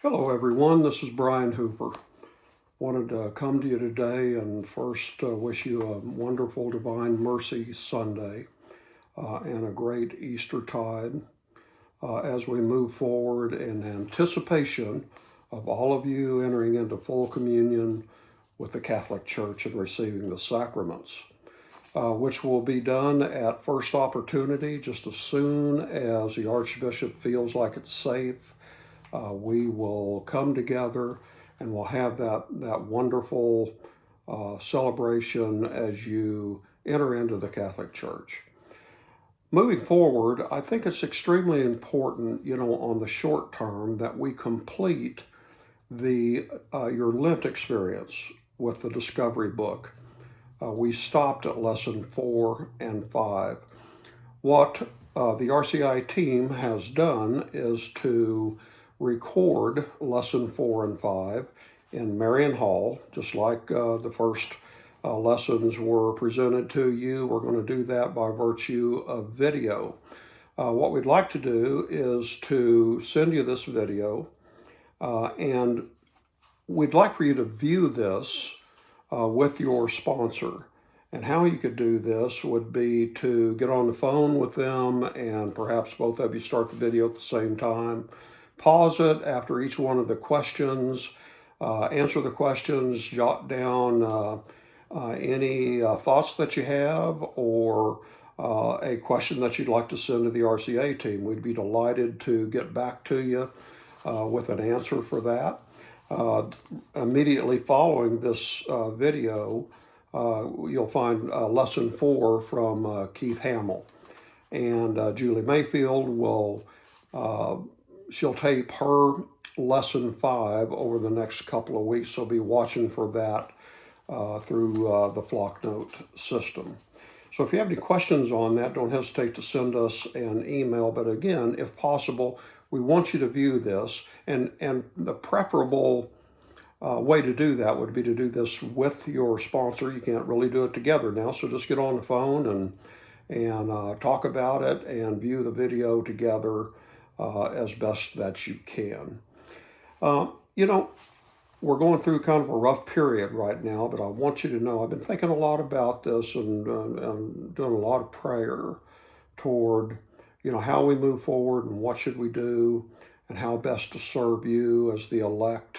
Hello everyone, this is Bryan Hooper. Wanted to come to you today and first wish you a wonderful Divine Mercy Sunday and a great Eastertide as we move forward in anticipation of all of you entering into full communion with the Catholic Church and receiving the sacraments, which will be done at first opportunity just as soon as the Archbishop feels like it's safe. We will come together and we'll have that wonderful celebration as you enter into the Catholic Church. Moving forward, I think it's extremely important, on the short term that we complete your Lent experience with the Discovery book. We stopped at lesson 4 and 5. What the RCI team has done is to record lesson 4 and 5 in Marion Hall, just like the first lessons were presented to you. We're going to do that by virtue of video. What we'd like to do is to send you this video, and we'd like for you to view this with your sponsor. And how you could do this would be to get on the phone with them and perhaps both of you start the video at the same time. Pause it after each one of the questions, answer the questions, jot down any thoughts that you have or a question that you'd like to send to the RCA team. We'd be delighted to get back to you with an answer for that. Immediately following this video, you'll find lesson 4 from Keith Hamill. And Julie Mayfield will she'll tape her lesson 5 over the next couple of weeks, so be watching for that through the Flocknote system. So if you have any questions on that, don't hesitate to send us an email. But again, if possible, we want you to view this. And the preferable way to do that would be to do this with your sponsor. You can't really do it together now, so just get on the phone and talk about it and view the video together as best that you can. We're going through kind of a rough period right now, but I want you to know I've been thinking a lot about this and doing a lot of prayer toward, how we move forward and what should we do and how best to serve you as the elect,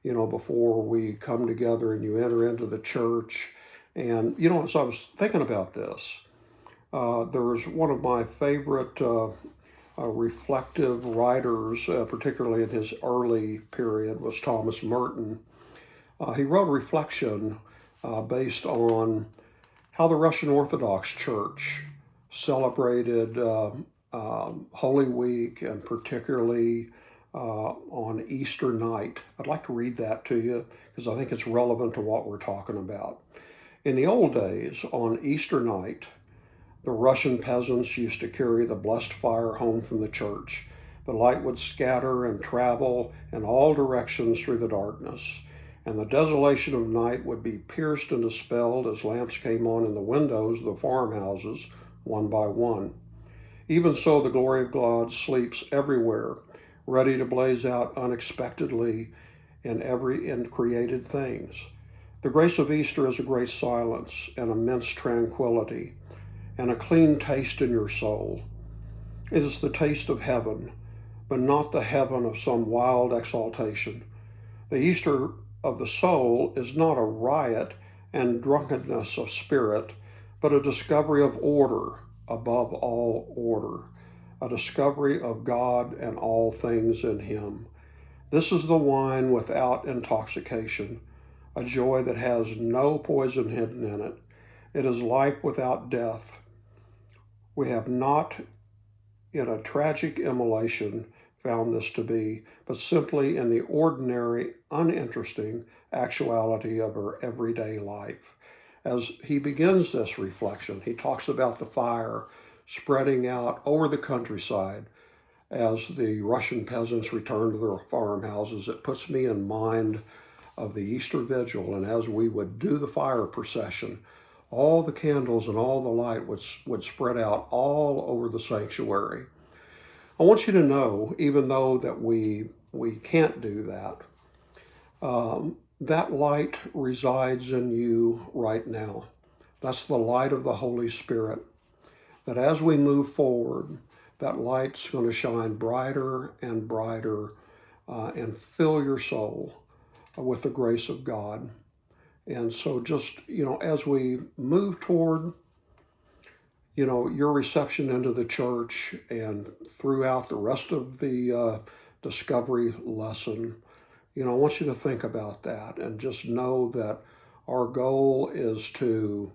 before we come together and you enter into the church. And, as I was thinking about this, there's one of my favorite reflective writers, particularly in his early period, was Thomas Merton. He wrote a reflection based on how the Russian Orthodox Church celebrated Holy Week, and particularly on Easter night. I'd like to read that to you because I think it's relevant to what we're talking about. In the old days, on Easter night, the Russian peasants used to carry the blessed fire home from the church. The light would scatter and travel in all directions through the darkness, and the desolation of night would be pierced and dispelled as lamps came on in the windows of the farmhouses, one by one. Even so, the glory of God sleeps everywhere, ready to blaze out unexpectedly in created things. The grace of Easter is a great silence and immense tranquility, and a clean taste in your soul. It is the taste of heaven, but not the heaven of some wild exaltation. The Easter of the soul is not a riot and drunkenness of spirit, but a discovery of order above all order, a discovery of God and all things in Him. This is the wine without intoxication, a joy that has no poison hidden in it. It is life without death. We have not, in a tragic immolation, found this to be, but simply in the ordinary, uninteresting actuality of our everyday life. As he begins this reflection, he talks about the fire spreading out over the countryside as the Russian peasants return to their farmhouses. It puts me in mind of the Easter Vigil, and as we would do the fire procession, all the candles and all the light would spread out all over the sanctuary. I want you to know, even though that we we can't do that. That light resides in you right now. That's the light of the Holy Spirit. That as we move forward, that light's going to shine brighter and brighter and fill your soul with the grace of God. And so just, as we move toward, your reception into the church and throughout the rest of the discovery lesson, I want you to think about that and just know that our goal is to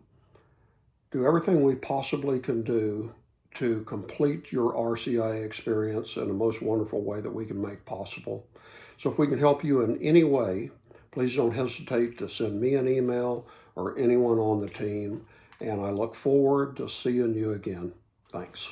do everything we possibly can do to complete your RCIA experience in the most wonderful way that we can make possible. So if we can help you in any way, please don't hesitate to send me an email or anyone on the team. And I look forward to seeing you again. Thanks.